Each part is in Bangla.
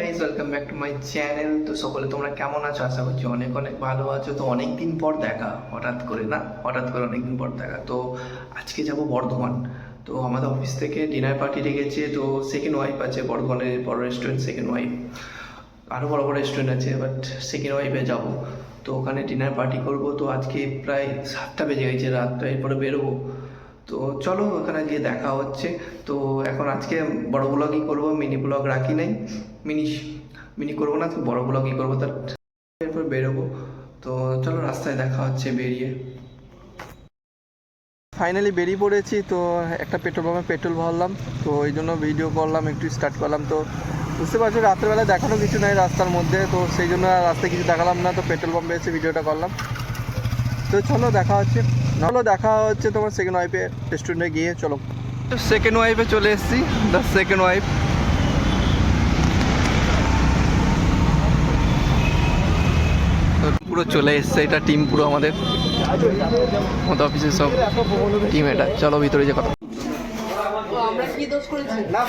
Guys, welcome back to my channel. তো সকলে তোমরা কেমন আছো? আশা করছি অনেক অনেক ভালো আছো। তো অনেক দিন পর দেখা, হঠাৎ করে অনেক দিন পর দেখা। তো আজকে যাব বর্ধমান। তো আমাদের অফিস থেকে ডিনার পার্টি রেখেছে। তো সেকেন্ড ওয়াইফ আছে বর্ধমানের বড় রেস্টুরেন্ট, সেকেন্ড ওয়াইফ। আরও বড় বড় রেস্টুরেন্ট আছে, বাট সেকেন্ড ওয়াইফে যাব। তো ওখানে ডিনার পার্টি করব। তো আজকে প্রায় 7টা বেজে গেছে রাত, তো এরপরে বেরোবো। তো চলো ওখানে গিয়ে দেখা হচ্ছে। তো এখন আজকে বড় ব্লগই করবো, মিনি ব্লগ রাখি নাই। মিনি মিনি করবো না, তো বড় ব্লগই করবো। তার এরপর বেরোবো। তো চলো রাস্তায় দেখা হচ্ছে বেরিয়ে। ফাইনালি বেরিয়ে পড়েছি। তো একটা পেট্রোল পাম্পে পেট্রোল ভরলাম। তো ওই জন্য ভিডিও করলাম, একটু স্টার্ট করলাম। তো বুঝতে পারছি রাত্রেবেলা দেখানো কিছু নাই রাস্তার মধ্যে, তো সেই জন্য রাস্তায় কিছু দেখালাম না। তো পেট্রোল পাম্পে এসে ভিডিওটা করলাম। তো চলো দেখা হচ্ছে তোমার সেকেন্ড ওয়াইফে রেস্টুরেন্টে গিয়ে। চলো সেকেন্ড ওয়াইফে চলে এসেছি, দ্য সেকেন্ড ওয়াইফ। পুরো চলে এসছে, এটা টিম পুরো আমাদের অফিসের সব টিম। এটা চলো ভিতরে যে কথা। আমরা কি দোষ করেছি? না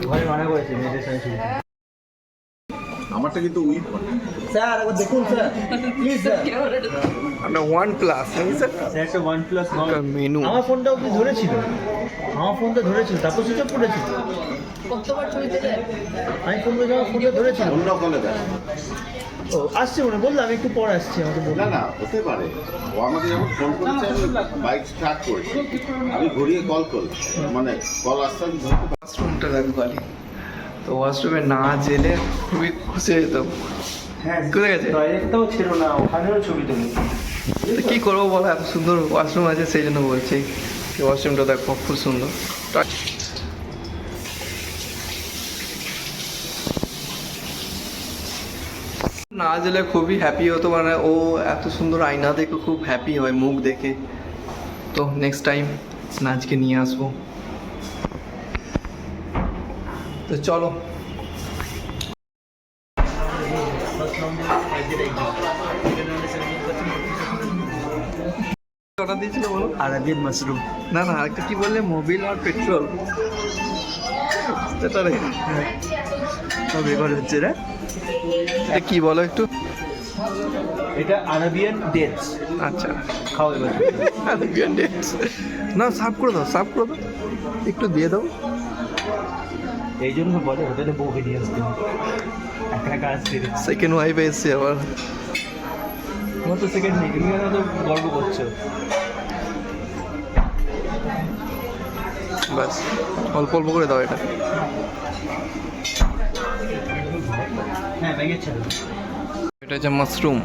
ঘরে মানা করেছি মেয়েদের সঙ্গে। আমারটা কিন্তু উইথ স্যার একবার দেখুন স্যার প্লিজ স্যার। আমরা OnePlus নাকি স্যার? স্যার একটা OnePlus মেনু। আমার ফোনটাও কি ধরেছিল? আমার ফোনটা ধরেছিল, তারপর সুইচ অফ করেছিল। কতবার ছবি দিলে? আমি ফোনটা যখন ফোনটা ধরেছিল অন্য কলে দেয়। ও আসছে মনে বললাম আমি একটু পরে আসছি, আমাকে বললাম না হতে পারে। ও আমাকে যখন ফোন করেছে আমি বাইক স্টার্ট করেছি, আমি ঘুরিয়ে কল করি, মানে কল আসতে আমি ধরতে পারি। ওয়াশরুমটা দেখো খালি। তো ওয়াশরুমে না যেলে খুবই খুশি হতাম। হ্যাঁ কোথায় গেছে? টয়লেটটাও ছিল না, ওখানেও ছবি তুলি। তো কী করবো বলো, এত সুন্দর ওয়াশরুম আছে সেই জন্য বলছি। ওয়াশরুমটা দেখো খুব সুন্দর। না গেলে খুবই হ্যাপি হতো, মানে ও এত সুন্দর আয়না দেখে খুব হ্যাপি হয় মুখ দেখে। তো নেক্সট টাইম নাচকে নিয়ে আসবো। তো চলো। অর্ডার দিয়েছিল বলো? Arabian mushroom. না আরেকটা কি বললে? মোবিল আর পেট্রোল। সেটা রে বেকার হচ্ছে রে। এটা কি বলো একটু? এটা আরাবিয়ান ডেটস। আচ্ছা, খাও এবার। Arabian dates. না সার্ভ করে দাও, একটু দিয়ে দাও। এই জন্য বলে হোটেলে বউকে নিয়ে আসতে একটা কাজ ছেড়ে। সেকেন্ড ওয়াইফে এসছে আবার। তোমার তো সেকেন্ড নেই, তুমি কেন তো গর্ব করছো? ব্যাস অল্প অল্প করে দাও এটা। হ্যাঁ ব্যাগের ছিল। এটা হচ্ছে মাশরুম।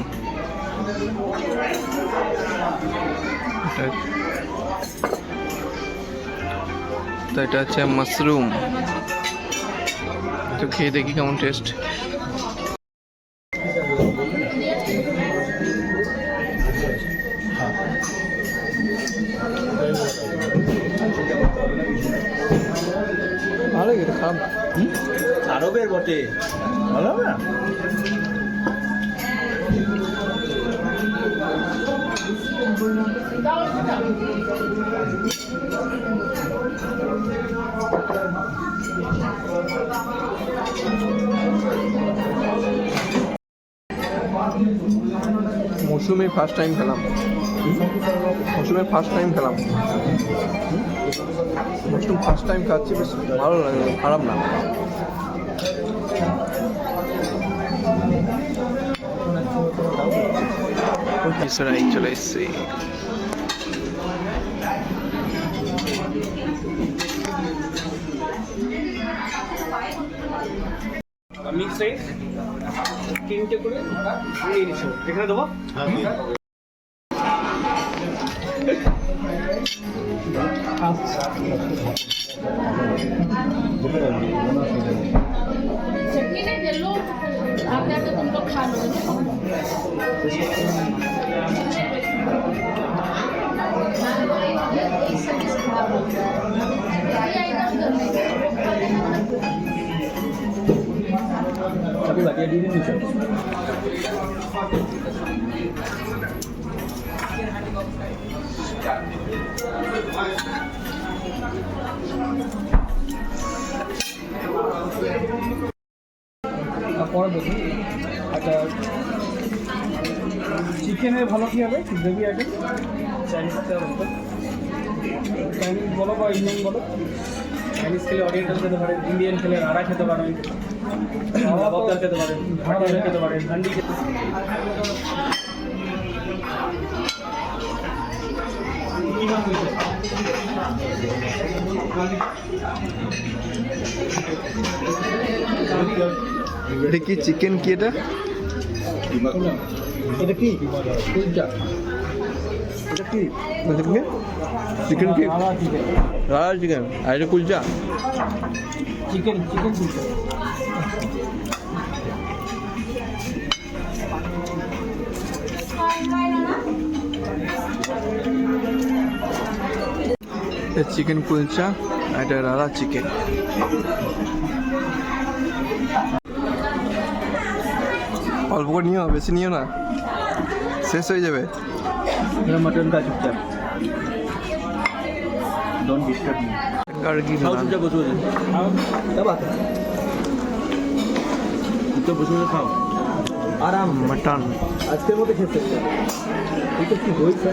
তো এটা হচ্ছে মাশরুম। তো খেয়ে দেখি কেমন টেস্ট। ভালো এটা খারাপ। আরবের বটে, ভালো না? মৌসুমি ফার্স্ট টাইম খেলাম। মাশরুম ফার্স্ট টাইম খাচ্ছি, বেশ ভালো লাগে, খারাপ না। চলে এসছি। মিক্স রাইস 3টে করে নিয়ে নিচ্ছি, এখানে দেবো। चटनी नहीं दे लो, आप तो तुम लोग खा लो। अभी बाकी डी नहीं चल। পরে বলছি। আচ্ছা, চিকেনের ভালো কী হবে গ্রেভি আইটেম? চাইনিজ বলো বা ইন্ডিয়ান বলো। চাইনিজ খেলে অরিয়েন্টাল খেতে পারেন, ইন্ডিয়ান খেলে রাড়া খেতে পারেন, কাবাবদার খেতে পারেন, ভাটিয়ালা খেতে পারেন, হান্ডি খেতে এটা কি চিকেন কি এটা? এটা কি কুলচা? এটা কি চিকেন কি? রাড়া চিকেন, রাড়া চিকেন আর এটা কুলচা। চিকেন কুলচা। চিকেন কুলচা আর এটা রাড়া চিকেন। অল্প করে নিও, বেশি নিও না, শেষ হয়ে যাবে। मेरा मटन का चुपचाप डोंट डिस्टर्ब मी আর কি खाओ चुपचाप बसो खाओ क्या बात है चुपचाप बसो खाओ आराम মটন। আজকের মতো খেতে এটা কি হইছে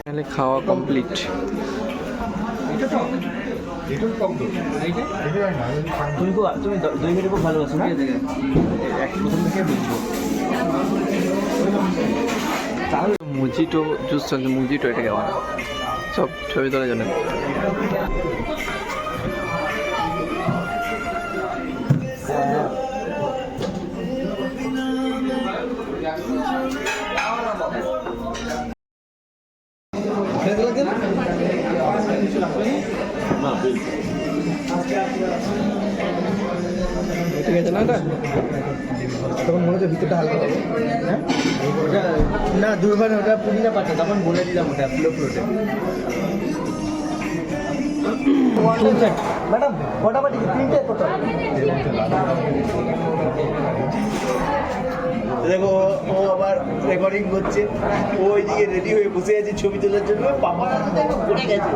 তাহলে খাওয়া কমপ্লিট। তুমি দই খেতে খুব ভালোবাসো না? প্রথম থেকে বুঝবো। তাহলে মুজিটো জুস চলছে, মুজিটো এটা কেমন সব ছবি তোলার জন্য। ঠিক আছে না এটা? তখন মনে হচ্ছে ভিতরটা হালকা হবে। হ্যাঁ ওটা না দুর্বার ওটা পুদিনা পাতা তখন বলে দিলাম ওটা ফ্লোটে ম্যাডাম ফটাফটি তিনটে কত দেখো ও আবার রেকর্ডিং করছে, ও ওইদিকে রেডি হয়ে বসে আছে ছবি তোলার জন্য। পাপাটা দেখো পড়ে গেছে।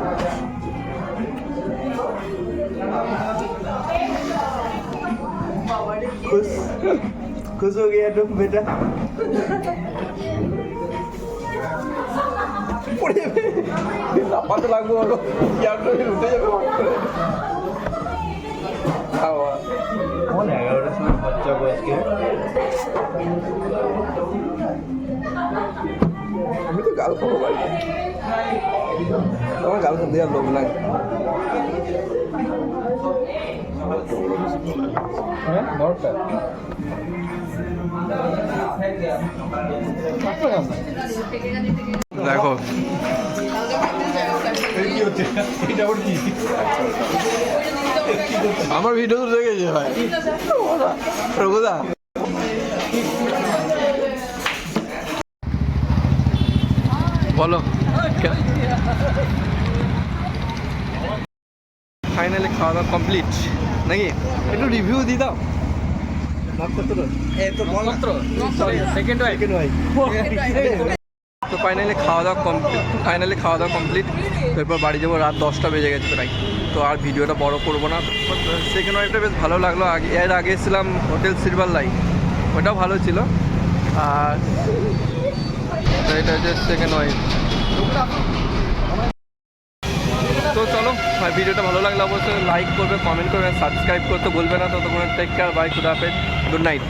खुश हो गया तुम बेटा? লাফাতে লাগবো হলো এয়ারপ্লেনে উঠে যাবে খাওয়া। कौन है 11টার সময় বাচ্চা বয়সকে? আমি তো গাল খাবো ভাই, আমার গাল খাতে দেওয়ার লোক নাই। হ্যাঁ বড়টা দেখো আমার ভিডিও তো দেখেছে ভাই রঘুদা। বলো ফাইনালি খাওয়া দাওয়া কমপ্লিট নাকি? একটু রিভিউ দিয়ে দাও। তো ফাইনালি খাওয়া দাওয়া কমপ্লিট। তারপর বাড়ি যাবো, রাত 10টা বেজে গেছে প্রায়। তো আর ভিডিওটা বড় করবো না। সেকেন্ড ওয়াইফটা বেশ ভালো লাগলো। এর আগে এসেছিলাম হোটেল সিলভার লাইন, ওটাও ভালো ছিল। আর এটা হচ্ছে সেকেন্ড ওয়াইফ। তো চলো, ভিডিওটা ভালো লাগলে অবশ্যই লাইক করবে, কমেন্ট করবে, সাবস্ক্রাইব করতে বলবে না। ততক্ষণ টেক কেয়ার, বাই, খুদা হাফেজ, গুড নাইট।